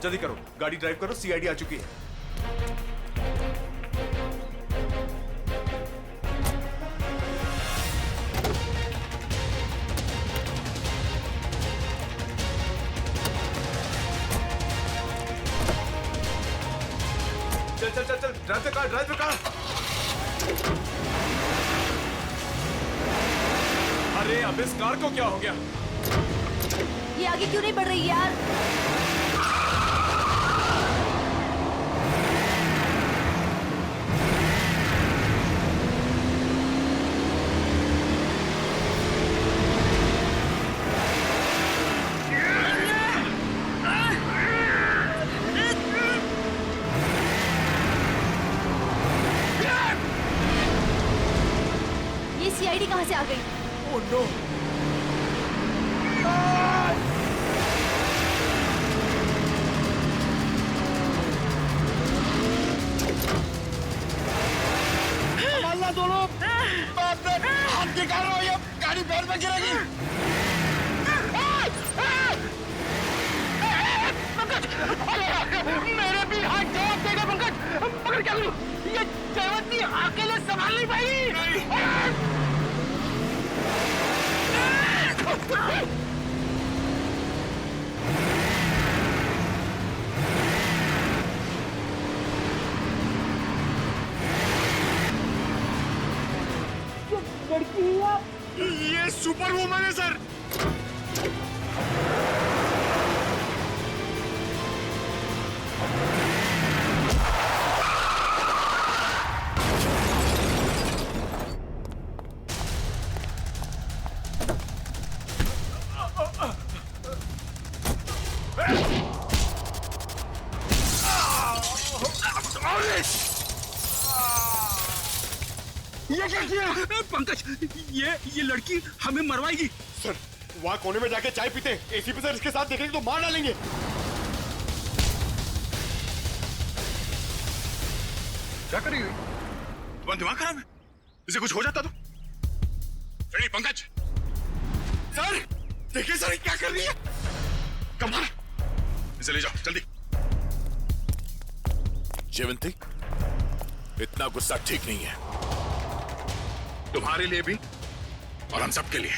जल्दी करो, गाड़ी ड्राइव करो, सीआईडी आ चुकी है। चल चल चल चल, drive the car, drive the car. अरे अब इस कार को क्या हो गया? ये आगे क्यों नहीं बढ़ रही यार? ये सीआईडी कहाँ से आ गई? Oh no! संभालना दोनों, हाथ निकालो, ये गाड़ी पैर में गिरेगी। मेरे भी हाथ जवाब देगा पंकज, पकड़ क्या लूं? ये जयवंती अकेले संभाल नहीं पाई। ये सुपर वुमन है सर। ये क्या किया? पंकज, ये लड़की हमें मरवाएगी। सर, वहाँ कोने में जाके चाय पीते हैं। एसीपी सर इसके साथ देखेंगे तो मार डालेंगे। क्या करेगी? तुम्हारा दिमाग खराब है? इसे कुछ हो जाता तो? नहीं पंकज। सर, देखिए सर क्या कर रही है। कमाल, इसे ले जाओ जल्दी। जयवंती, इतना गुस्सा ठीक नहीं है। तुम्हारे लिए भी और हम सबके लिए।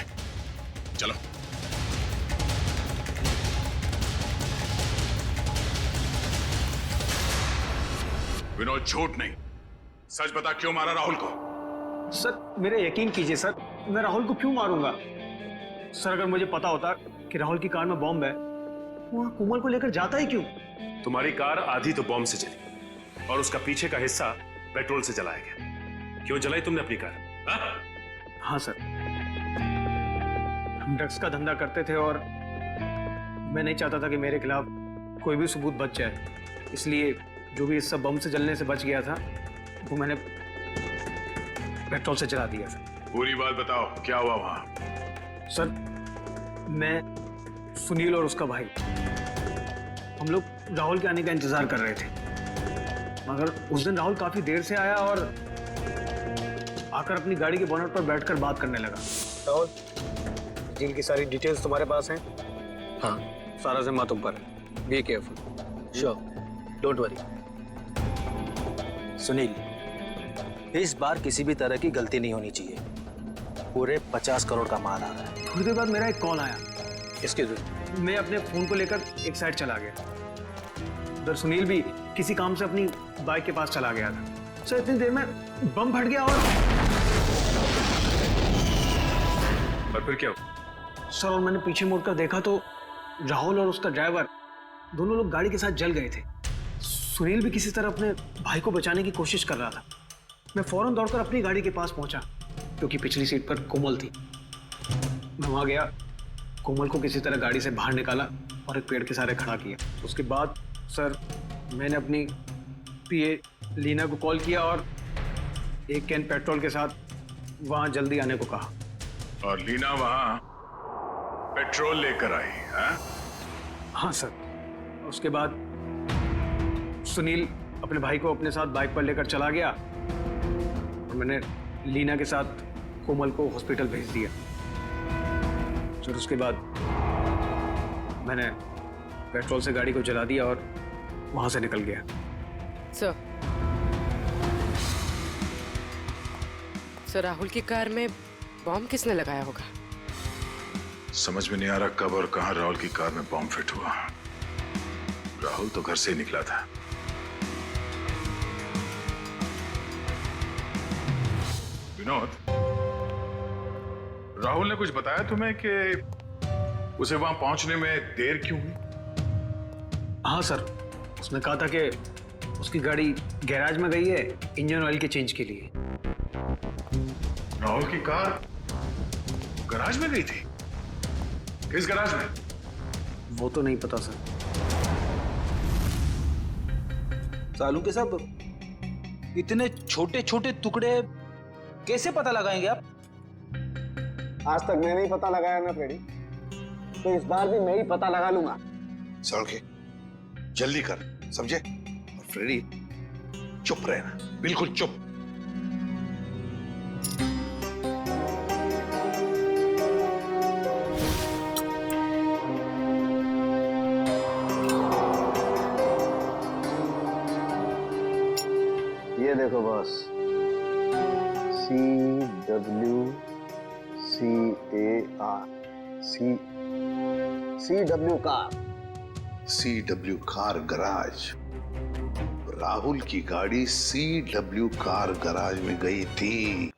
चलो। विनोद, झूठ नहीं, सच बता, क्यों मारा राहुल को? सर, मेरे यकीन कीजिए सर, मैं राहुल को क्यों मारूंगा? सर, अगर मुझे पता होता कि राहुल की कार में बॉम्ब है, वहां कोमल को लेकर जाता ही क्यों? तुम्हारी कार आधी तो बॉम्ब से चली और उसका पीछे का हिस्सा पेट्रोल से जलाया गया। क्यों जलाई तुमने अपनी कार? हाँ सर, हम ड्रग्स का धंधा करते थे और मैं नहीं चाहता था कि मेरे खिलाफ कोई भी सबूत बच जाए, इसलिए जो भी हिस्सा बम से जलने से बच गया था वो मैंने पेट्रोल से जला दिया था। पूरी बात बताओ, क्या हुआ वहां? सर, मैं, सुनील और उसका भाई, हम लोग राहुल के आने का इंतजार कर रहे थे, मगर उस दिन राहुल काफी देर से आया और आकर अपनी गाड़ी के बोनट पर बैठकर बात करने लगा। राहुल, डील की सारी डिटेल्स तुम्हारे पास हैं? हाँ, सारा जिम्मा तुम पर है। Be careful. Sure, don't worry. Sunil, इस बार किसी भी तरह की गलती नहीं होनी चाहिए। पूरे 50 करोड़ का माल आ रहा है। थोड़ी देर बाद मेरा एक कॉल आया। इसके जरूर मैं अपने फोन को लेकर एक साइड चला गया। उधर सुनील भी किसी काम से अपनी बाइक के पास चला गया था। सर, इतनी देर में बम फट गया और फिर क्या हुआ? सर, और मैंने पीछे मुड़कर देखा तो राहुल और उसका ड्राइवर दोनों लोग गाड़ी के साथ जल गए थे। सुनील भी किसी तरह अपने भाई को बचाने की कोशिश कर रहा था। मैं फौरन दौड़कर अपनी गाड़ी के पास पहुंचा, क्योंकि पिछली सीट पर कोमल थी। मैं वहां गया, कोमल को किसी तरह गाड़ी से बाहर निकाला और एक पेड़ के सहारे खड़ा किया। उसके बाद सर, मैंने अपनी पीए लीना को कॉल किया और एक कैन पेट्रोल के साथ वहां जल्दी आने को कहा। और लीना वहां पेट्रोल लेकर आई? हाँ सर। उसके बाद सुनील अपने भाई को अपने साथ बाइक पर लेकर चला गया और मैंने लीना के साथ कोमल को हॉस्पिटल भेज दिया। सर, उसके बाद मैंने पेट्रोल से गाड़ी को जला दिया और वहां से निकल गया। सर राहुल की कार में बॉम्ब किसने लगाया होगा? समझ में नहीं आ रहा कब और कहां राहुल की कार में बॉम्ब फिट हुआ। राहुल तो घर से ही निकला था। विनोद, राहुल ने कुछ बताया तुम्हें कि उसे वहां पहुंचने में देर क्यों हुई? हाँ सर, उसने कहा था कि उसकी गाड़ी गैराज में गई है इंजन ऑयल के चेंज के लिए। राहुल की कार गैराज में गई थी? किस गैराज में? वो तो नहीं पता सर। सालू के सब इतने छोटे छोटे टुकड़े कैसे पता लगाएंगे आप? आज तक मैंने ही पता लगाया ना फ्रेडी, तो इस बार भी मैं ही पता लगा लूंगा। सड़के जल्दी कर, समझे? और फ्रेडी चुप रहना, बिल्कुल चुप। ये देखो boss, CWCAR car. CW car garage. Rahul की गाड़ी CW कार गराज में गई थी।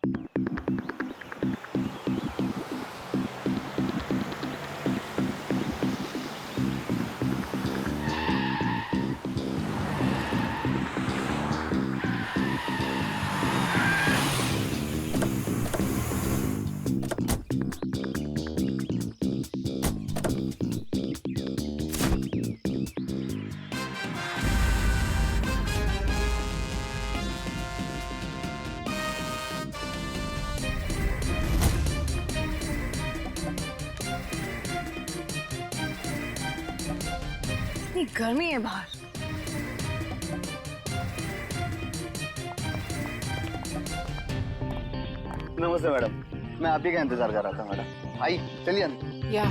इतनी गर्मी है बाहर। नमस्ते मैडम, मैं आप ही का इंतजार कर रहा था मैडम। आई चलिए अंदर। या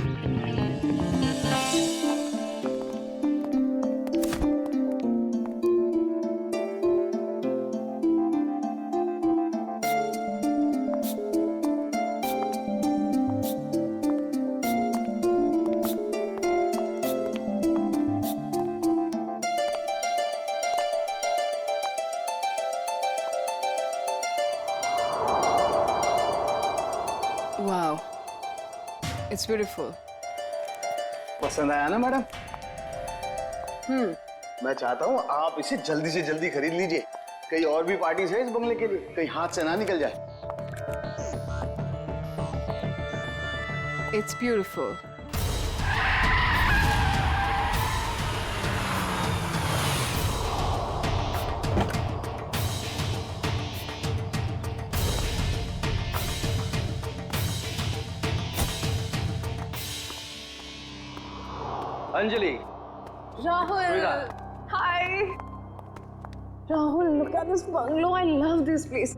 वाओ, इट्स ब्यूटीफुल। पसंद आया ना मैडम? मैं चाहता हूँ आप इसे जल्दी से जल्दी खरीद लीजिए। कई और भी पार्टीज है इस बंगले के लिए, कहीं हाथ से ना निकल जाए। It's beautiful. Anjali, Rahul, hi. Rahul, look at this bungalow. I love this place.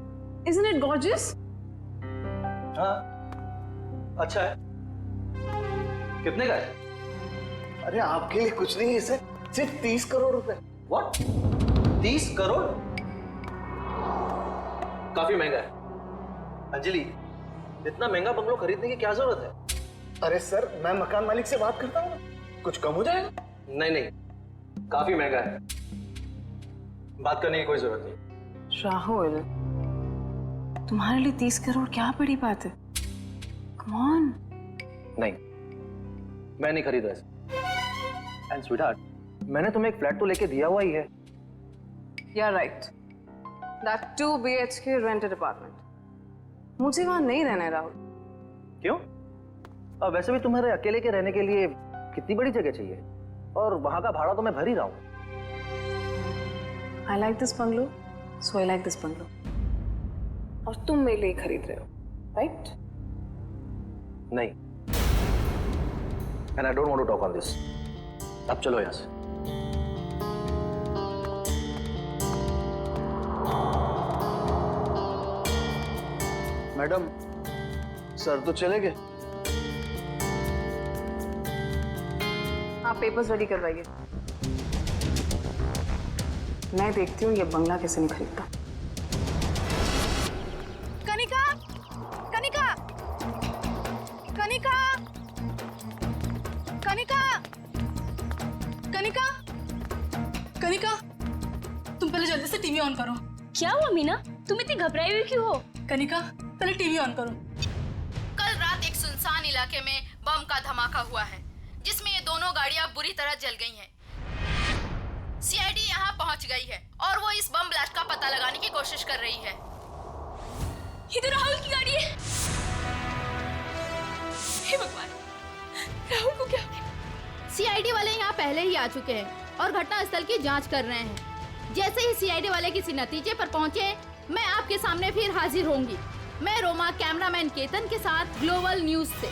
Isn't it gorgeous? हाँ, अच्छा है। कितने का है? अरे आपके लिए कुछ नहीं है सर, सिर्फ 30 करोड़ रुपए। What? 30 करोड़? काफी महंगा है। अंजलि, इतना महंगा बंगलो खरीदने की क्या जरूरत है? अरे सर, मैं मकान मालिक से बात करता हूँ ना, कुछ कम हो जाएगा। नहीं नहीं, काफी महंगा है, बात करने की कोई जरूरत नहीं। राहुल, तुम्हारे लिए 30 करोड़ क्या बड़ी बात है? Come on. नहीं, मैं नहीं खरीदा इसे। एंड स्वीटहार्ट, मैंने तुम्हें एक फ्लैट तो लेके दिया हुआ ही है। You're right. That 2 BHK rented apartment. मुझे वहां नहीं रहना है राहुल। क्यों? अब वैसे भी तुम्हारे अकेले के रहने के लिए कितनी बड़ी जगह चाहिए, और वहां का भाड़ा तो मैं भर ही रहा हूं। I like this bungalow, so I like this bungalow. और तुम मेरे लिए खरीद रहे हो, right? नहीं, and I don't want to talk on this. अब चलो यहाँ से। मैडम, सर तो चले गए। आप पेपर्स रेडी करवाइए। मैं देखती हूँ ये बंगला कैसे नहीं खरीदता। कनिका, कनिका, कनिका, कनिका, कनिका, कनिका, तुम पहले जल्दी से टीवी ऑन करो। क्या हुआ मीना, तुम इतनी घबराई हुई क्यों हो? कनिका, पहले टीवी ऑन करो। कल रात एक सुनसान इलाके में बम का धमाका हुआ है, जिसमें ये दोनों गाड़ियां बुरी तरह जल गई हैं। सीआईडी यहां पहुंच गई है और वो इस बम ब्लास्ट का पता लगाने की कोशिश कर रही है। ये तो राहुल की गाड़ी है। हे भगवान, राहुल को क्या? सीआईडी वाले यहाँ पहले ही आ चुके हैं और घटनास्थल की जांच कर रहे हैं। जैसे ही सीआईडी वाले किसी नतीजे पर पहुंचे, मैं आपके सामने फिर हाजिर होंगी। मैं रोमा, कैमरामैन केतन के साथ ग्लोबल न्यूज से।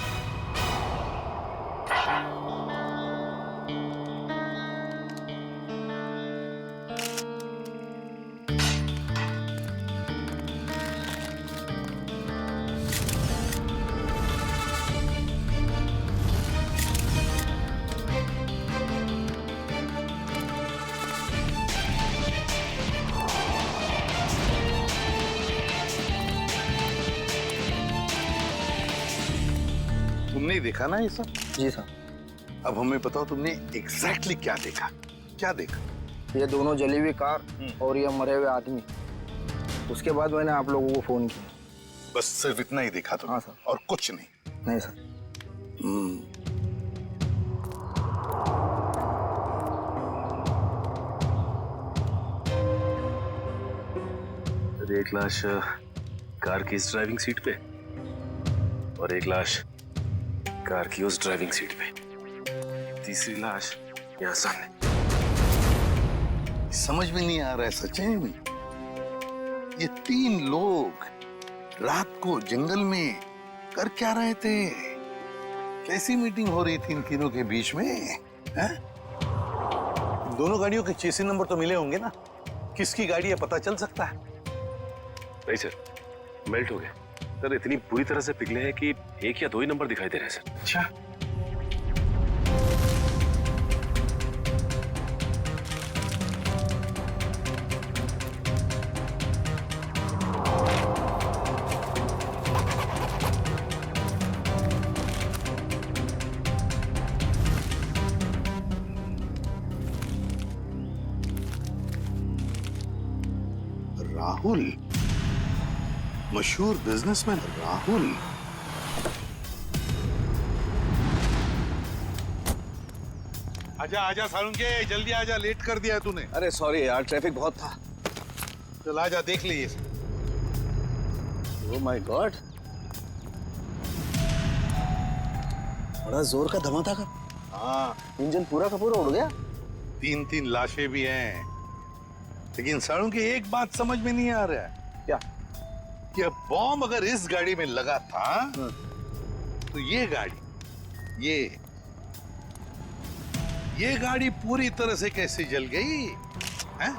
तुमने देखा ना ये सब? जी सर। अब हमें बताओ तुमने एग्जैक्टली क्या देखा? क्या देखा? ये दोनों जली हुई कार और ये मरे हुए आदमी। उसके बाद मैंने आप लोगों को फोन किया। बस सिर्फ इतना ही देखा तुमने? हाँ सर। और कुछ नहीं? नहीं सर। एक लाश कार की इस ड्राइविंग सीट पे और एक लाश कार की उस ड्राइविंग सीट पे, तीसरी लाश यहाँ सामने। समझ में नहीं आ रहा है सच्चाई में। ये तीन लोग रात को जंगल में कर क्या रहे थे? कैसी मीटिंग हो रही थी इन तीनों के बीच में? है? दोनों गाड़ियों के चेसी नंबर तो मिले होंगे ना? किसकी गाड़ी है पता चल सकता है? नहीं सर, मेल्ट हो गए सर। इतनी बुरी तरह से पिघले हैं कि एक या दो ही नंबर दिखाई दे रहे हैं सर। अच्छा, राहुल, मशहूर बिजनेसमैन राहुल। आजा आजा सालुंके, जल्दी आजा, लेट कर दिया तूने। अरे सॉरी यार, ट्रैफिक बहुत था। चल आजा, देख लिए। ओह माय गॉड, बड़ा जोर का धमाका था। हाँ, इंजन पूरा का पूरा उड़ गया। तीन तीन लाशें भी हैं, लेकिन सालुंके एक बात समझ में नहीं आ रहा है। क्या? कि बॉम्ब अगर इस गाड़ी में लगा था तो ये गाड़ी, ये गाड़ी पूरी तरह से कैसे जल गई है?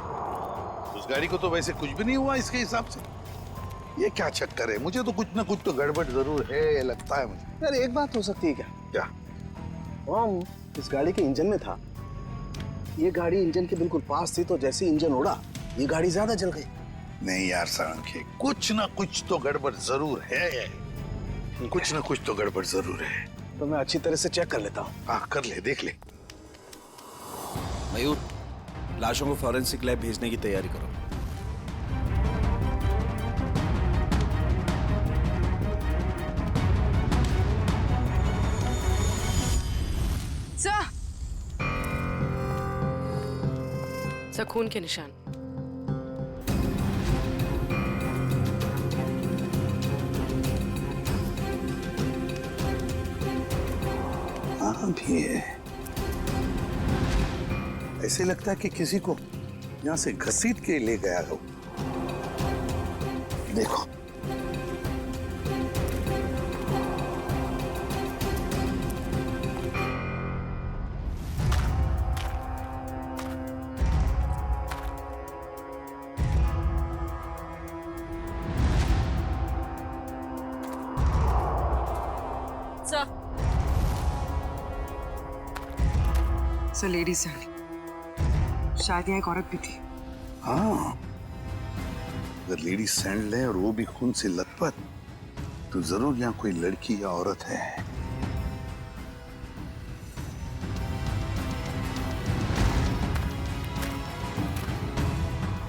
उस गाड़ी को तो वैसे कुछ भी नहीं हुआ इसके हिसाब से। ये क्या चक्कर है? मुझे तो कुछ ना कुछ तो गड़बड़ जरूर है, लगता है मुझे। यार एक बात हो सकती है क्या? क्या? बॉम्ब इस गाड़ी के इंजन में था। ये गाड़ी इंजन के बिल्कुल पास थी, तो जैसे इंजन उड़ा ये गाड़ी ज्यादा जल गई। नहीं यार सालुंके, कुछ ना कुछ तो गड़बड़ जरूर है। कुछ ना कुछ तो गड़बड़ जरूर है। तो मैं अच्छी तरह से चेक कर लेता हूँ। हाँ कर ले, देख ले। मयूर, लाशों को फॉरेंसिक लैब भेजने की तैयारी करो। सर, खून के निशान। हाँ भी है। ऐसे लगता है कि किसी को यहाँ से घसीट के ले गया हो। देखो, सो लेडीज शायद यहाँ एक औरत भी थी। हाँ, अगर लेडी सैंडल है और वो भी खून से लथपथ, तो जरूर यहाँ कोई लड़की या औरत है।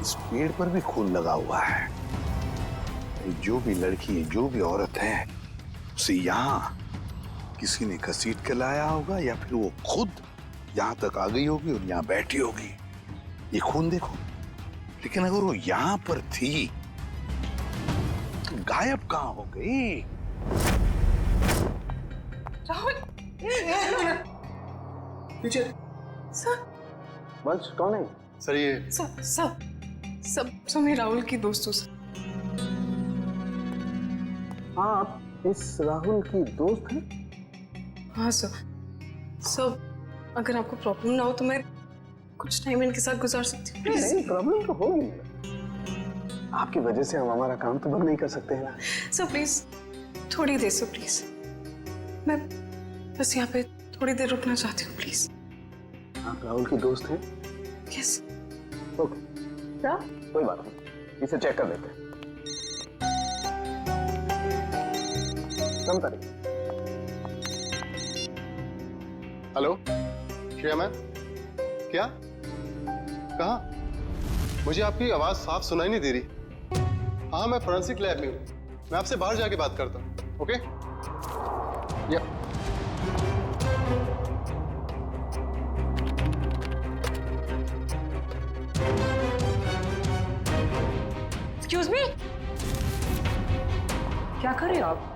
इस पेड़ पर भी खून लगा हुआ है। जो भी लड़की, जो भी औरत है, उसे यहाँ किसी ने घसीट के लाया होगा या फिर वो खुद यहाँ तक आ गई होगी और यहाँ बैठी होगी। ये खून देखो, लेकिन अगर वो यहाँ पर थी तो गायब कहाँ हो गई? राहुल, पीछे। सर, वंश कौन है? सर ये सब मैं राहुल की दोस्तों से। हाँ, आप इस राहुल की दोस्त हैं? हाँ सर, अगर आपको प्रॉब्लम ना हो तो मैं कुछ टाइम इनके साथ गुजार सकती हूँ। नहीं, प्रॉब्लम तो होगी। आपकी वजह से हम हमारा काम तो बंद नहीं कर सकते हैं ना। सर प्लीज, थोड़ी देर सर प्लीज, मैं बस यहाँ पे थोड़ी देर रुकना चाहती हूँ प्लीज। आप राहुल की दोस्त हैं? यस। ओके, क्या? कोई बात नहीं, इसे चेक कर लेते हैं। कम तारीख। हेलो श्रेया मैम, क्या? कहाँ? मुझे आपकी आवाज साफ सुनाई नहीं दे रही। हाँ, मैं फोरेंसिक लैब में हूँ। मैं आपसे बाहर जाके बात करता हूँ। ओके? या एक्सक्यूज मी, क्या कर रहे हो आप?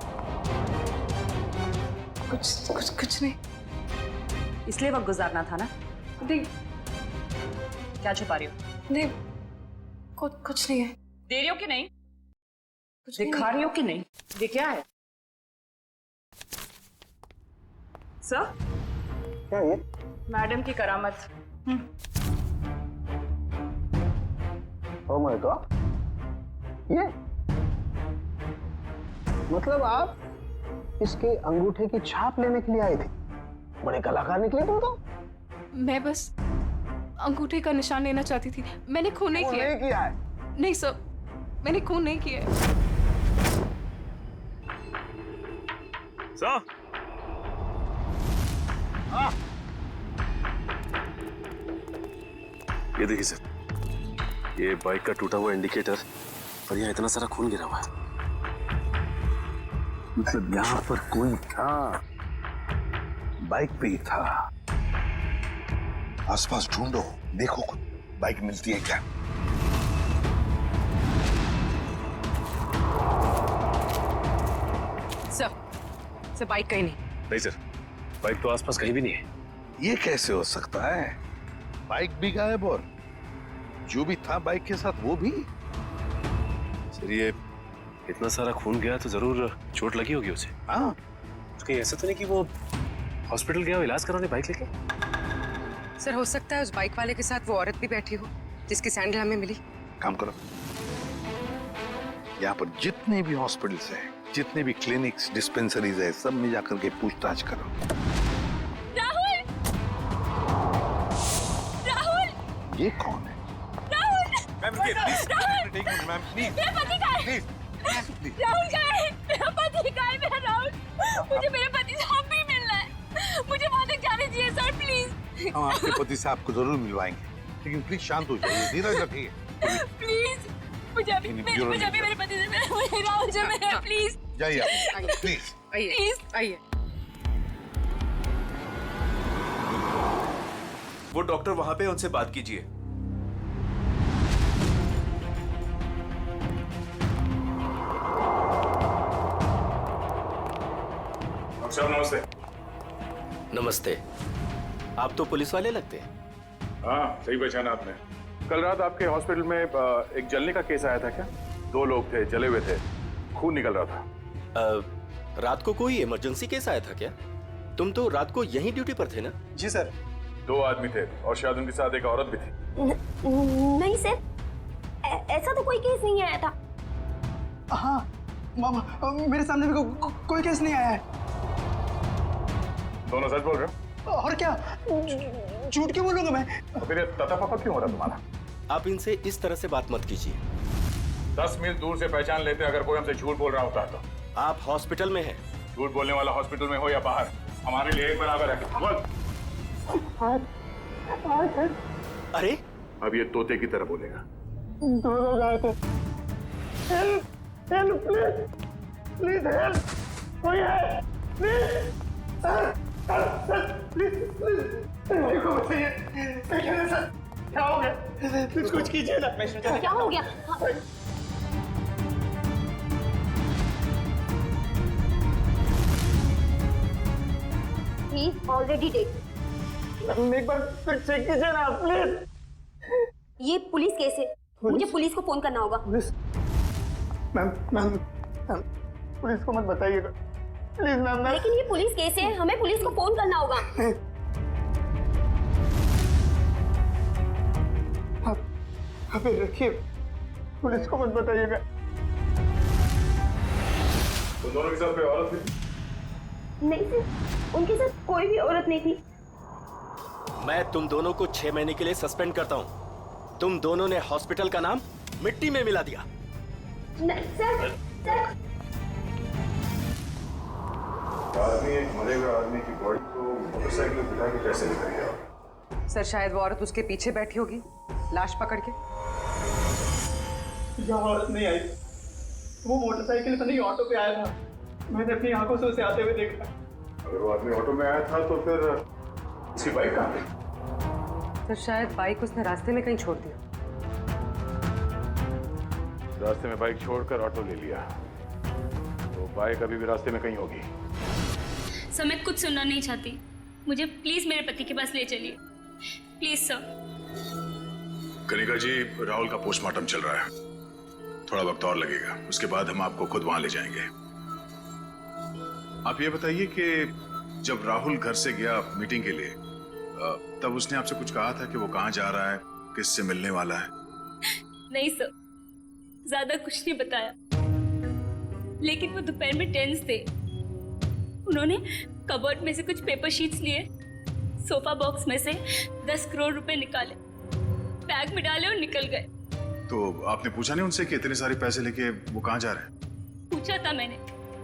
कुछ नहीं। इसलिए वक्त गुजारना था ना? नहीं, क्या छुपा रही हो? नहीं, कुछ नहीं है। दे रही हो कि नहीं? दिखा रही हो कि नहीं? ये क्या है? सर, क्या ये? मैडम की करामत। ओ माय गॉड, ये मतलब आप इसके अंगूठे की छाप लेने के लिए आए थे? बड़े कलाकार निकले तुम तो। मैं बस अंगूठे का निशान लेना चाहती थी। मैंने खून नहीं किया। नहीं किया है? नहीं सर, मैंने खून नहीं किया है। सर, ये देखिए सर, ये बाइक का टूटा हुआ इंडिकेटर और यहाँ इतना सारा खून गिरा हुआ है। मतलब यहाँ पर कोई था, बाइक पे ही था। आसपास ढूंढो, देखो कुछ बाइक मिलती है क्या? सर बाइक कहीं नहीं। नहीं सर, बाइक तो आसपास कहीं भी नहीं है। ये कैसे हो सकता है? बाइक भी गायब और जो भी था बाइक के साथ वो भी? सर ये इतना सारा खून गया तो जरूर चोट लगी होगी उसे। हाँ, तो कहीं ऐसा तो नहीं कि वो हॉस्पिटल गया इलाज कराने बाइक लेके? सर हो सकता है उस बाइक वाले के साथ वो औरत भी बैठी हो जिसकी सैंडल हमें मिली। काम करो, यहाँ पर जितने भी हॉस्पिटल्स हैं, जितने भी क्लिनिक्स, डिस्पेंसरीज है, सब में जाकर के पूछताछ करो। राहुल! राहुल! ये कौन है? मैम रुकिए प्लीज। Ma'am please. मेरा पति कहाँ है? राहुल कहाँ है? मेरा पति कहाँ है? मेरा राहुल, मुझे मेरे पति से अब भी मिलना है। मुझे वहाँ तक जाने दीजिए सर प्लीज। हम आपके पति से आपको जरूर मिलवाएंगे, लेकिन प्लीज शांत हो जाइए, धीरज रखिए। प्लीज मुझे अभी मेरे पति से मिलना, राहुल से मिलना प्लीज। जाइए प्लीज। आइए आइए। वो डॉक्टर वहां पे, उनसे बात कीजिए। सर नमस्ते। नमस्ते। आप तो पुलिस वाले लगते हैं। हाँ, सही पहचाना आपने। कल रात आपके हॉस्पिटल में एक जलने का केस आया था क्या? 2 लोग थे, जले हुए थे, खून निकल रहा था। रात को कोई इमरजेंसी केस आया था क्या? तुम तो रात को यहीं ड्यूटी पर थे ना? जी सर। 2 आदमी थे और शायद उनके साथ एक औरत भी थी। नहीं सर, ऐसा तो कोई केस नहीं आया था। हाँ मामा, मेरे सामने भी कोई केस नहीं आया है। दोनों सच बोल रहे हो? और क्या, झूठ क्यों बोलूंगा मैं? तो फिर तता पापा क्यों हो रहा तुम्हारा? आप इनसे इस तरह से बात मत कीजिए। 10 मील दूर से पहचान लेते अगर कोई हमसे झूठ बोल रहा होता तो। आप हॉस्पिटल में हैं। झूठ बोलने वाला हॉस्पिटल में हो या बाहर, हमारे लिए एक बराबर है। बोल। अरे अब ये तोते की तरह बोलेगा। दो लोग आए थे। Help help please please help, कोई है प्लीज प्लीज प्लीज मेरे को बताइए सर क्या हो गया? प्लीज कुछ कीजिए ना। क्या हो गया? He is already dead. एक बार फिर चेक कीजिए ना प्लीज। ये पुलिस केस है, मुझे पुलिस को फोन करना होगा। पुलिस? मैम पुलिस को मत बताइएगा प्लीज मैम। लेकिन ये पुलिस केस है, हमें पुलिस को फोन करना होगा। आप रखिए, पुलिस को मत बताइएगा। तुम दोनों के साथ कोई औरत थी? नहीं सर, उनके साथ कोई भी औरत नहीं थी। मैं तुम दोनों को 6 महीने के लिए सस्पेंड करता हूँ। तुम दोनों ने हॉस्पिटल का नाम मिट्टी में मिला दिया। नहीं सर, आदमी एक मरे हुए आदमी की बॉडी को मोटरसाइकिल में बिठा के कैसे लेकर गया? सर शायद वो औरत उसके पीछे बैठी होगी, लाश पकड़ के। यहाँ औरत नहीं आई, वो मोटरसाइकिल पर नहीं ऑटो पे आया था। मैंने अपनी आंखों से उसे आते हुए देखा। अगर वो आदमी ऑटो में आया था तो फिर उसकी बाइक कहाँ गई? सर शायद बाइक उसने रास्ते में कहीं छोड़ दिया। रास्ते में बाइक छोड़कर ऑटो ले लिया, तो बाइक अभी भी रास्ते में कहीं होगी। सर मैं कुछ सुनना नहीं चाहती, मुझे प्लीज मेरे पति के पास ले चलिए, प्लीज सर। कनिका जी, राहुल का पोस्टमार्टम चल रहा है, थोड़ा वक्त और लगेगा, उसके बाद हम आपको खुद वहां ले जाएंगे। आप ये बताइए कि जब राहुल घर से गया मीटिंग के लिए, तब उसने आपसे कुछ कहा था कि वो कहाँ जा रहा है, किससे मिलने वाला है? नहीं सर, ज्यादा कुछ नहीं बताया, लेकिन वो दोपहर में टेंस थे। उन्होंने कबर्ड में से कुछ पेपर शीट्स लिए, सोफा बॉक्स में से 10 करोड़ रुपए निकाले, बैग में डाले और निकल गए। तो आपने पूछा नहीं उनसे कि इतने सारे पैसे लेके वो कहाँ जा रहे हैं? पूछा था मैंने,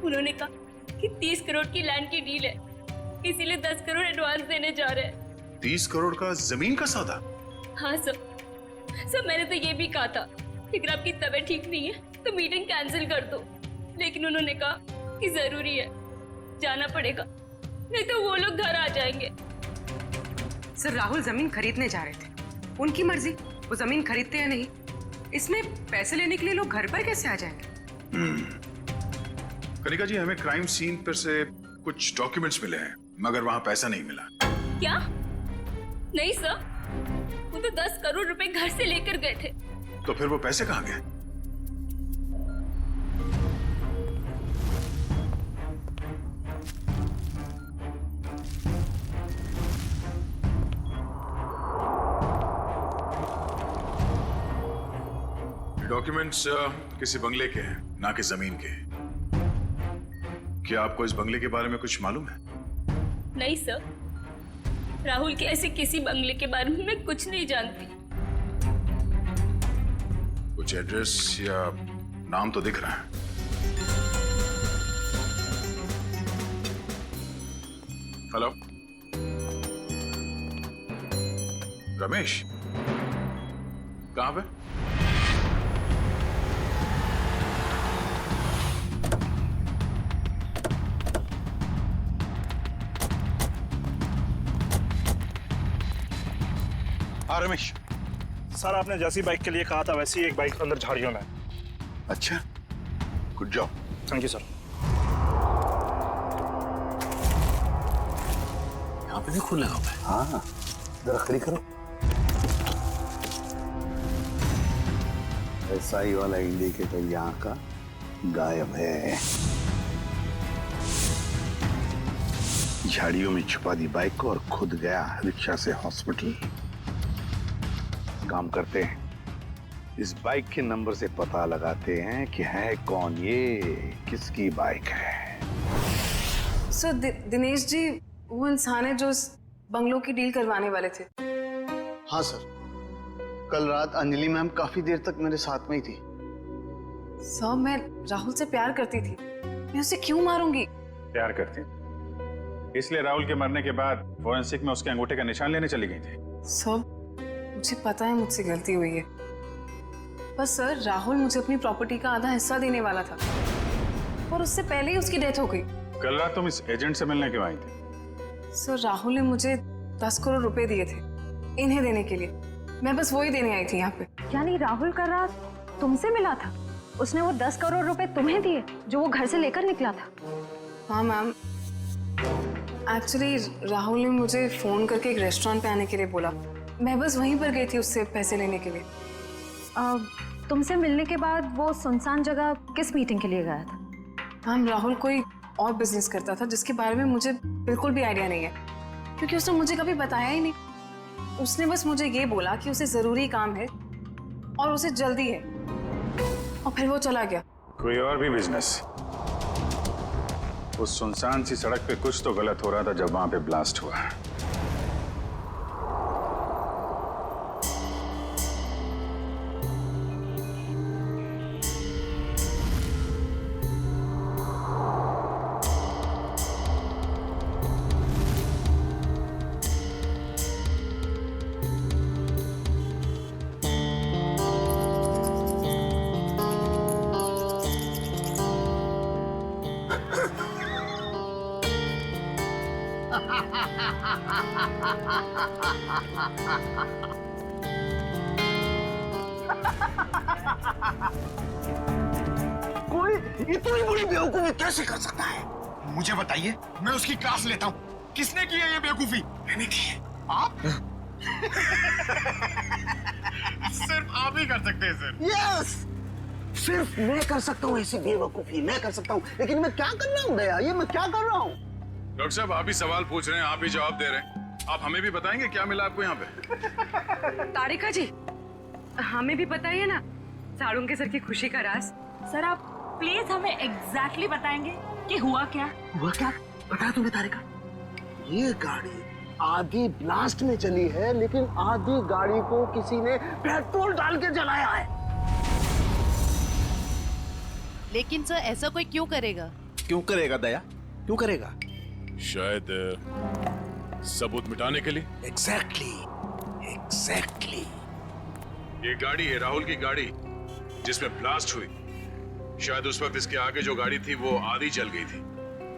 उन्होंने कहा कि 30 करोड़ की लैंड की डील है, इसीलिए 10 करोड़ एडवांस देने जा रहे हैं। 30 करोड़ का जमीन का सौदा? हाँ सर, मैंने तो ये भी कहा था कि अगर आपकी तबीयत ठीक नहीं है तो मीटिंग कैंसिल कर दो, लेकिन उन्होंने कहा कि जरूरी है, जाना पड़ेगा, नहीं तो वो लोग घर आ जाएंगे। सर राहुल जमीन खरीदने जा रहे थे, उनकी मर्जी, वो जमीन खरीदते या नहीं। इसमें पैसे लेने के लिए लोग घर पर कैसे आ जाएंगे? कनिका जी, हमें क्राइम सीन पर से कुछ डॉक्यूमेंट्स मिले हैं, मगर वहां पैसा नहीं मिला। क्या? नहीं सर, वो तो 10 करोड़ रुपए घर से लेकर गए थे। तो फिर वो पैसे कहाँ गए? डॉक्यूमेंट्स किसी बंगले के हैं, ना कि जमीन के। क्या आपको इस बंगले के बारे में कुछ मालूम है? नहीं सर, राहुल के ऐसे किसी बंगले के बारे में मैं कुछ नहीं जानती। कुछ एड्रेस या नाम तो दिख रहा है। हेलो, रमेश, कहां पे? हाँ रमेश। सर आपने जैसी बाइक के लिए कहा था वैसी एक बाइक अंदर झाड़ियों में। अच्छा, good job. Thank you sir. यहाँ पे भी खुला हुआ है। हाँ, जरा खड़ी करो। एसआई वाला इंडिकेटर यहाँ का गायब है। झाड़ियों में छुपा दी बाइक को और खुद गया रिक्शा से हॉस्पिटल। काम करते हैं, इस बाइक के नंबर से पता लगाते हैं कि है कौन ये, किसकी बाइक है। सर दिनेश जी वो इंसान है जो बंगलों की डील करवाने वाले थे। हाँ सर, कल रात अंजलि मैम काफी देर तक मेरे साथ में ही थी। सर मैं राहुल से प्यार करती थी, मैं उसे क्यों मारूंगी? प्यार करती हैं? इसलिए राहुल के मरने के बाद फोरेंसिक में उसके अंगूठे का निशान लेने चली गई थी। सर मुझे पता है मुझसे गलती हुई है, बस सर राहुल मुझे अपनी प्रॉपर्टी का आधा हिस्सा देने वाला था और उससे पहले ही उसकी डेथ हो गई। कल रात तुम इस एजेंट से मिलने क्यों आई थी? सर राहुल ने मुझे 10 करोड़ रुपए दिए थे इन्हें देने के लिए, मैं बस वही देने आई थी यहाँ पे। यानी राहुल का रात तुमसे मिला था? उसने वो 10 करोड़ रुपए तुम्हें दिए जो वो घर से लेकर निकला था? हाँ मैम, एक्चुअली राहुल ने मुझे फोन करके एक रेस्टोरेंट पे आने के लिए बोला, मैं बस वहीं पर गई थी उससे पैसे लेने के लिए। तुमसे मिलने के बाद वो सुनसान जगह किस मीटिंग के लिए गया था? मैम राहुल कोई और बिजनेस करता था जिसके बारे में मुझे बिल्कुल भी आइडिया नहीं है, क्योंकि उसने मुझे कभी बताया ही नहीं। उसने बस मुझे ये बोला कि उसे जरूरी काम है और उसे जल्दी है, और फिर वो चला गया। कोई और भी बिजनेस? उस सुनसान सी सड़क पे कुछ तो गलत हो रहा था जब वहां पे ब्लास्ट हुआ। कोई इतनी बड़ी बेवकूफी कैसे कर सकता है? मुझे बताइए, मैं उसकी क्लास लेता हूँ। किसने की है ये बेवकूफी? मैंने की है। आप? सिर्फ आप ही कर सकते हैं सर। यस, सिर्फ मैं कर सकता हूँ ऐसी बेवकूफी, मैं कर सकता हूँ। लेकिन मैं क्या कर रहा हूँ दया, ये मैं क्या कर रहा हूँ? डॉक्टर साहब आप ही सवाल पूछ रहे हैं, आप ही जवाब दे रहे हैं। आप हमें भी बताएंगे क्या मिला आपको यहाँ पे? तारिका जी, हमें भी बताइए ना साड़ू के सर की खुशी का राज। सर आप प्लीज हमें एग्जैक्टली बताएंगे कि हुआ क्या? हुआ क्या बताया तुम्हें तारिका? ये गाड़ी आधी ब्लास्ट में चली है, लेकिन आधी गाड़ी को किसी ने पेट्रोल डाल के जलाया है। लेकिन सर ऐसा कोई क्यों करेगा? क्यों करेगा दया, क्यों करेगा? शायद सबूत मिटाने के लिए। एग्जैक्टली। ये गाड़ी है राहुल की गाड़ी जिसमें ब्लास्ट हुई। शायद उस वक्त इसके आगे जो गाड़ी थी वो आधी जल गई थी,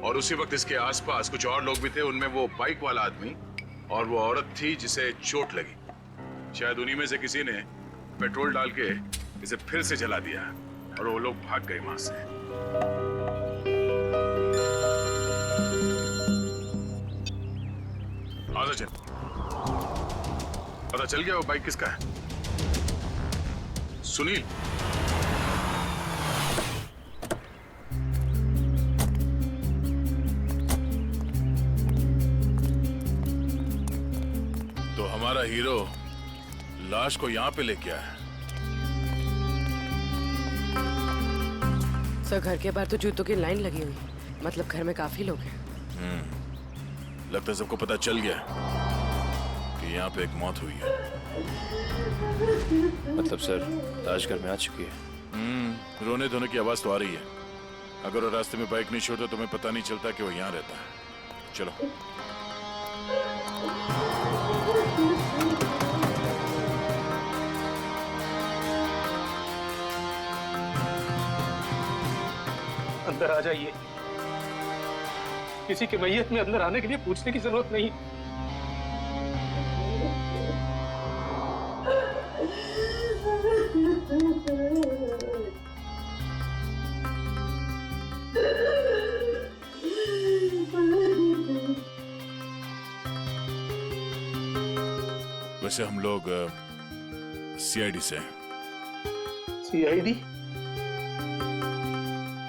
और उसी वक्त इसके आसपास कुछ और लोग भी थे। उनमें वो बाइक वाला आदमी और वो औरत थी जिसे चोट लगी। शायद उन्हीं में से किसी ने पेट्रोल डाल के इसे फिर से जला दिया और वो लोग भाग गए वहां से। आजा चल, पता चल गया वो बाइक किसका है? सुनील। तो हमारा हीरो लाश को यहाँ पे लेके आया। सर घर के बाहर तो जूतों की लाइन लगी हुई है, मतलब घर में काफी लोग हैं। लगता है सबको पता चल गया कि यहाँ पे एक मौत हुई है। मतलब सर ताज घर में आ चुकी है। रोने धोने की आवाज तो आ रही है। अगर वो रास्ते में बाइक नहीं छोड़ता तो तुम्हें पता नहीं चलता कि वो यहाँ रहता है। चलो। अंदर आ जाइए। किसी के मैयत में अंदर आने के लिए पूछने की जरूरत नहीं। वैसे हम लोग सीआईडी से हैं। सीआईडी?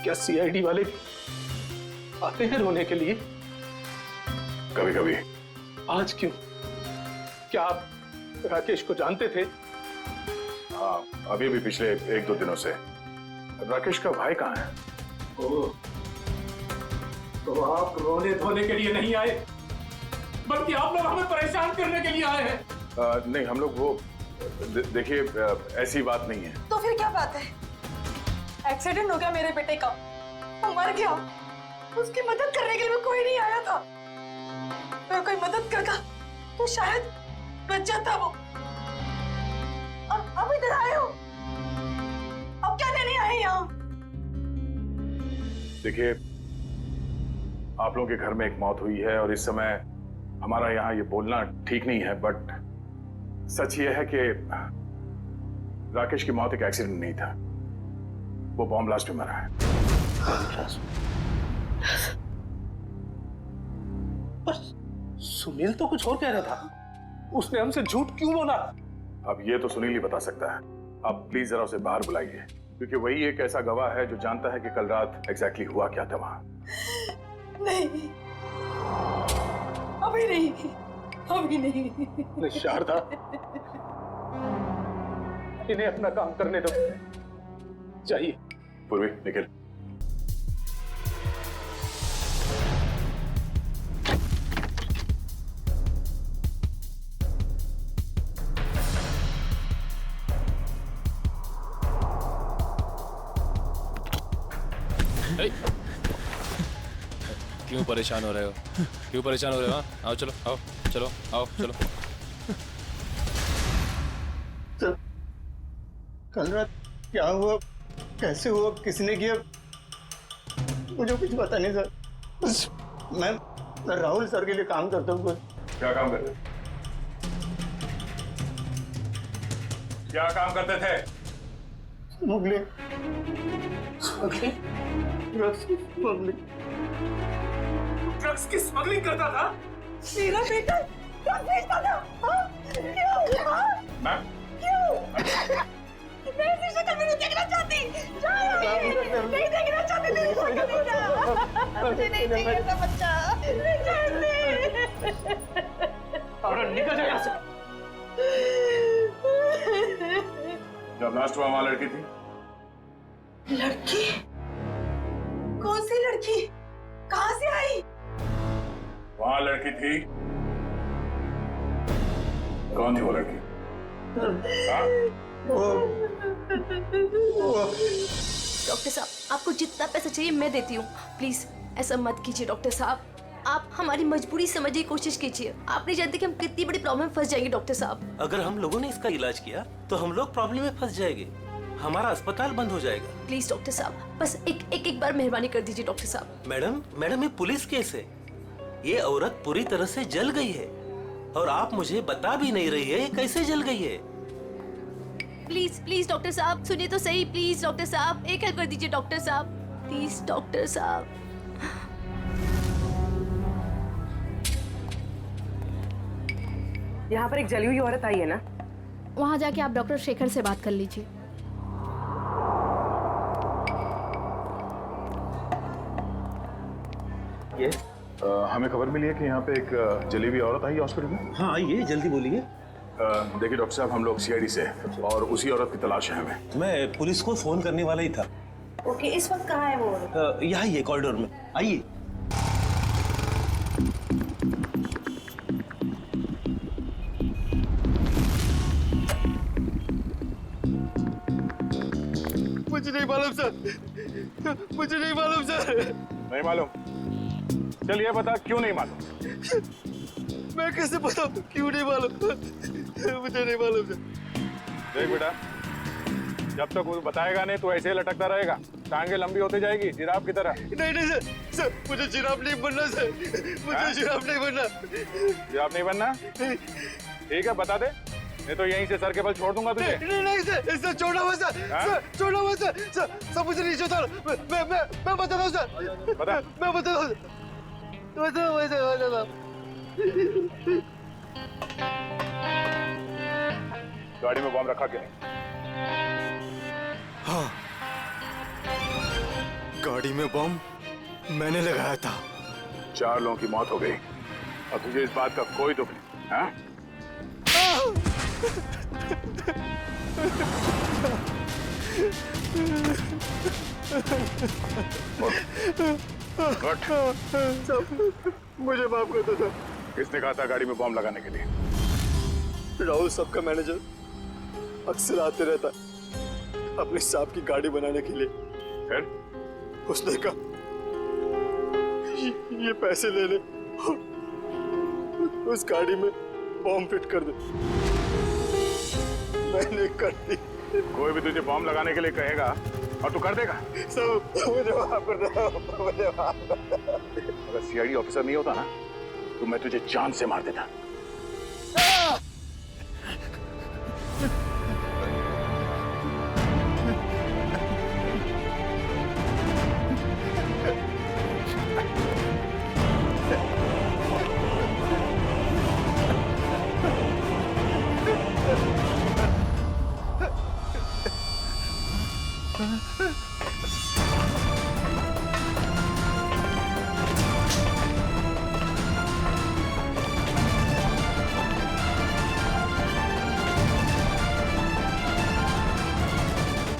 क्या सीआईडी वाले आते हैं रोने के लिए? कभी कभी। आज क्यों? क्या आप राकेश को जानते थे? हाँ, अभी भी पिछले 1-2 दिनों से। राकेश का भाई कहाँ है? ओह, तो आप रोने धोने के लिए नहीं आए? बल्कि आप लोग हमें परेशान करने के लिए आए हैं। नहीं, हम लोग वो देखिए, ऐसी बात नहीं है। तो फिर क्या बात है? एक्सीडेंट हो गया मेरे बेटे का, वो मर गया, उसकी मदद करने के लिए कोई नहीं आया था। अगर कोई मदद करता तो शायद बच जाता वो। अब इधर आए हो, अब क्या लेने आए यहाँ? देखिए, आप लोगों के घर में एक मौत हुई है और इस समय हमारा यहाँ ये बोलना ठीक नहीं है, बट सच ये है कि राकेश की मौत एक एक्सीडेंट नहीं था, वो बॉम्ब ब्लास्ट में मरा है। सुनील तो कुछ और कह रहा था, उसने हमसे झूठ क्यों बोला? अब ये तो सुनील ही बता सकता है। आप प्लीज जरा उसे बाहर बुलाइए, क्योंकि वही एक ऐसा गवाह है जो जानता है कि कल रात एग्जैक्टली हुआ क्या था वहां। नहीं, अभी नहीं। शारदा, इन्हें अपना काम करने दो, चाहिए। पूर्वी, निखिल, क्यों परेशान हो रहे हो? क्यों परेशान हो रहे हो? आओ, चलो, आओ, चलो, आओ, चलो। तो कल रात क्या हुआ, कैसे हुआ, किसने किया, मुझे कुछ पता नहीं सर। बस मैं राहुल सर के लिए काम करता हूँ। क्या काम करते? क्या काम करते थे? स्मगलिंग, ड्रग्स की स्मगलिंग करता था। मेरा बेटा ड्रग्स बेचता था। हाँ? क्यों? हाँ? मैम, क्यों? मैं ऐसी शक्ल में नहीं देखना चाहती। नहीं देखना चाहती तेरी शक्ल नहीं जा। मुझे नहीं चाहिए ऐसा बच्चा। और निकल जा यहाँ से। जब लास्ट हुआ वहां लड़की थी? लड़की? कौन सी लड़की? कहाँ से आई? वहां लड़की थी। कौन थी वो लड़की? डॉक्टर साहब, आपको जितना पैसा चाहिए मैं देती हूँ। प्लीज ऐसा मत कीजिए डॉक्टर साहब, आप हमारी मजबूरी समझने की कोशिश कीजिए। आप नहीं जानते कि हम कितनी बड़ी प्रॉब्लम में फंस जाएंगे डॉक्टर साहब। अगर हम लोगों ने इसका इलाज किया तो हम लोग प्रॉब्लम में फंस जाएंगे, हमारा अस्पताल बंद हो जाएगा। प्लीज डॉक्टर साहब, बस एक बार मेहरबानी कर दीजिए डॉक्टर साहब। मैडम, ये पुलिस केस है। ये औरत पूरी तरह से जल गई है और आप मुझे बता भी नहीं रही है कैसे जल गई है। प्लीज डॉक्टर साहब सुनिए तो सही। प्लीज डॉक्टर साहब, एक हेल्प कर दीजिए डॉक्टर साहब। प्लीज डॉक्टर साहब। यहाँ पर एक जली हुई औरत आई है ना? वहाँ जाके आप डॉक्टर शेखर से बात कर लीजिए। ये हमें खबर मिली है कि यहाँ पे एक जली हुई औरत आई हॉस्पिटल में। हाँ आइए, जल्दी बोलिए। देखिए डॉक्टर साहब, हम लोग सीआईडी से हैं और उसी औरत की तलाश है हमें। मैं पुलिस को फोन करने वाला ही था। ओके, इस वक्त कहाँ है वो? यहाँ ही है कॉरिडोर में, आइए। मुझे नहीं मालूम सर, मुझे नहीं मालूम सर। नहीं मालूम? चलिए बता, क्यों नहीं मालूम? मैं कैसे बताऊं क्यों नहीं मालूम? मुझे नहीं मालूम सर। देख बेटा, जब तक वो बताएगा नहीं तो ऐसे ही लटकता रहेगा, टांगे लंबी होती जाएगी जिराफ की तरह। नहीं सर, मुझे जिराफ नहीं बनना सर, मुझे जिराफ नहीं बनना। जिराफ नहीं बनना? ठीक है, बता दे, नहीं तो यहीं से सर के बल छोड़ दूंगा तुझे। नहीं सर, छोड़ा हुआ सर, छोड़ा हुआ सर, मुझे नीचे उतारो। मैं बताता हूँ सर, बता। मैं बताता हूँ। गाड़ी में बॉम्ब रखा कि नहीं? हाँ, गाड़ी में बॉम्ब मैंने लगाया था। 4 लोगों की मौत हो गई और तुझे इस बात का कोई दुख नहीं, हाँ? मुझे माफ कर दो सर, किसने कहा था गाड़ी में बॉम्ब लगाने के लिए? राहुल साहब का मैनेजर अक्सर आते रहता है अपने साहब की गाड़ी बनाने के लिए। फिर उसने कहा ये पैसे ले ले, उस गाड़ी में बॉम्ब फिट कर दे। मैंने कर दी। कोई भी तुझे बॉम्ब लगाने के लिए कहेगा और तू कर देगा? सब मुझे माफ कर दो, मुझे माफ कर दो। अगर सीआईडी ऑफिसर नहीं होता ना तो मैं तुझे जान से मार देता।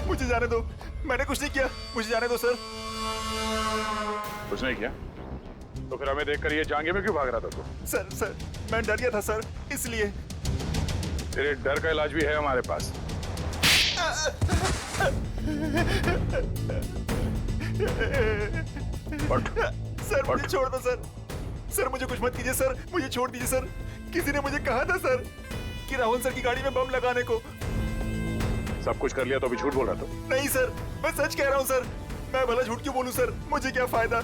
मुझे जाने दो, मैंने कुछ नहीं किया, मुझे जाने दो सर। कुछ नहीं किया तो फिर हमें देखकर ये जांघे में क्यों भाग रहा था तू? सर मैं डर गया था सर, इसलिए। तेरे डर का इलाज भी है हमारे पास। सर मुझे छोड़ दो सर, सर मुझे कुछ मत कीजिए सर, मुझे छोड़ दीजिए सर। किसी ने मुझे कहा था सर कि राहुल सर की गाड़ी में बम लगाने को। सब कुछ कर लिया तो अभी झूठ बोल रहा था? नहीं सर, मैं सच कह रहा हूँ सर। मैं भला झूठ क्यों बोलूं सर, मुझे क्या फायदा,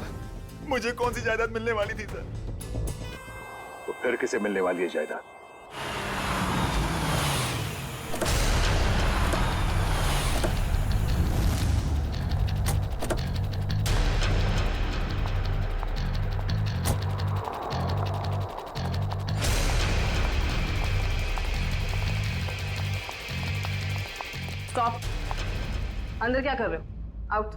मुझे कौन सी जायदाद मिलने वाली थी सर। तो फिर किसे मिलने वाली है जायदाद? स्टॉप। अंदर क्या कर रहे हो? आउट।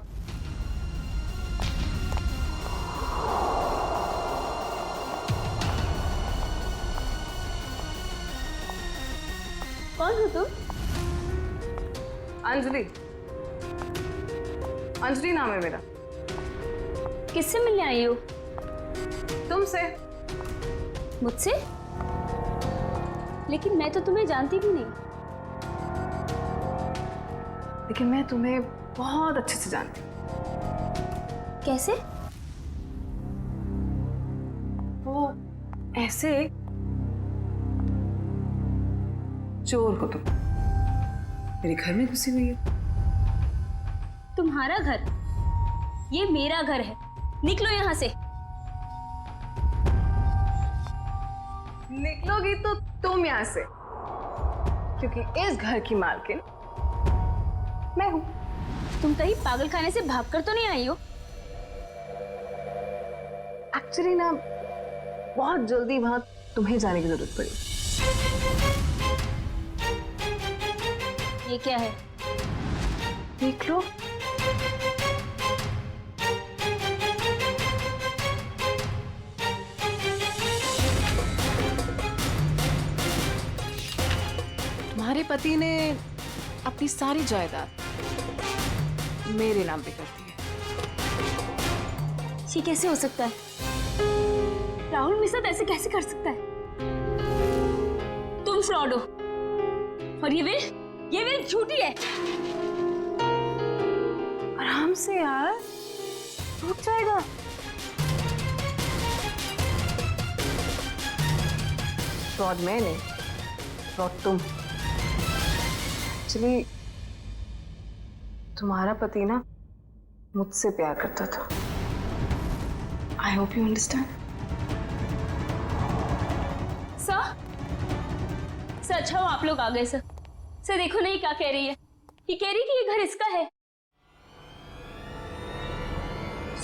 कौन हो तुम? अंजलि। अंजलि नाम है मेरा। किससे मिलने आई हो? तुमसे। मुझसे? लेकिन मैं तो तुम्हें जानती भी नहीं। लेकिन मैं तुम्हें बहुत अच्छे से जानती हूँ। कैसे? वो ऐसे चोर हो तुम, मेरे घर में घुसी हुई है। तुम्हारा घर? ये मेरा घर है, निकलो यहाँ से। निकलोगी तो तुम यहाँ से, क्योंकि इस घर की मालकिन मैं हूं। तुम कहीं पागल खाने से भागकर तो नहीं आई हो? एक्चुअली ना बहुत जल्दी वहां तुम्हें जाने की जरूरत पड़ी। ये क्या है? देख लो। तुम्हारे पति ने अपनी सारी जायदाद मेरे नाम पे कर दी है। ये कैसे हो सकता है? राहुल मेरे साथ ऐसे कैसे कर सकता है? तुम फ्रॉड हो और ये विल झूठी है। आराम से यार, रुक जाएगा। फ्रॉड मैं नहीं, फ्रॉड तुम। एक्चुअली तुम्हारा पति ना मुझसे प्यार करता था। I hope you understand. Sir अच्छा हो आप लोग आ गए। सर देखो नहीं क्या कह रही है। ये कह रही कि ये घर इसका है।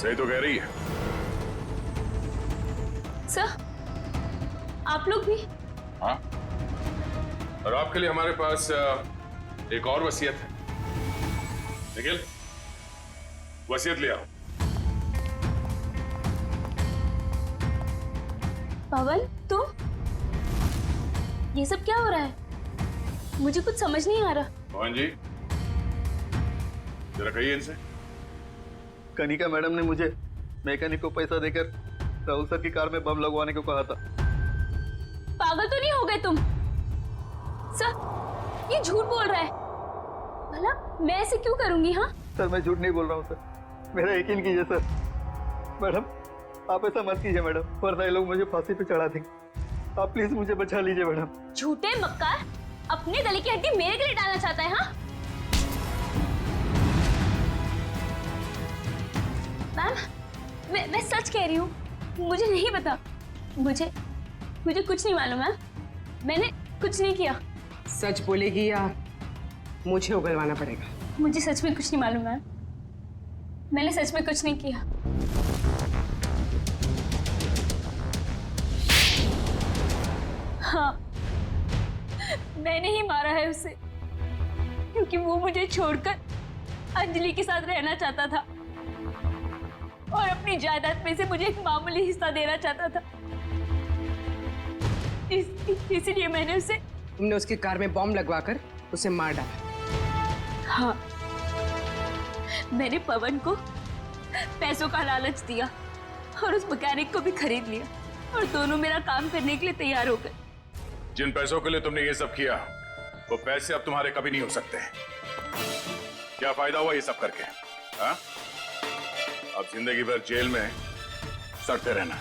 सही तो कह रही है। सर आप लोग भी? हाँ, और आपके लिए हमारे पास एक और वसीयत है। निखिल, वसीयत ले आओ। पवन तुम? ये सब क्या हो रहा है? मुझे कुछ समझ नहीं आ रहा। पवन जी, जरा कहिए इनसे। कनिका मैडम ने मुझे मैकेनिक को पैसा देकर राहुल सर की कार में बम लगवाने को कहा था। पागल तो नहीं हो गए तुम? सर, ये झूठ बोल रहा है। भला मैं ऐसे क्यों करूंगी? हाँ सर, मैं झूठ नहीं बोल रहा हूँ सर, मेरा यकीन कीजिए सर। मैडम, आप ऐसा मत कीजिए मैडम, वरना ये लोग मुझे फांसी पे चढ़ा देंगे। आप प्लीज मुझे बचा लीजिए मैडम। झूठे मक्कार, अपने गले की हड्डी मेरे गले डालना चाहता है? हाँ मैम, मैं सच कह रही हूँ, मुझे नहीं पता। मुझे कुछ नहीं मालूम मैम, मैंने कुछ नहीं किया। सच बोलेगी या मुझे उगलवाना पड़ेगा? मुझे सच में कुछ नहीं मालूम मैम, मैंने सच में कुछ नहीं किया। हाँ, मैंने ही मारा है उसे, क्योंकि वो मुझे छोड़कर अंजलि के साथ रहना चाहता था और अपनी जायदाद में से मुझे एक मामूली हिस्सा देना चाहता था। इसलिए मैंने उसे... तुमने उसकी कार में बॉम्ब लगवाकर उसे मार डाला? हाँ, मैंने पवन को पैसों का लालच दिया और उस मैकेनिक को भी खरीद लिया और दोनों मेरा काम करने के लिए तैयार हो गए। जिन पैसों के लिए तुमने ये सब किया, वो पैसे अब तुम्हारे कभी नहीं हो सकते। क्या फायदा हुआ ये सब करके? हाँ? अब जिंदगी भर जेल में सड़ते रहना।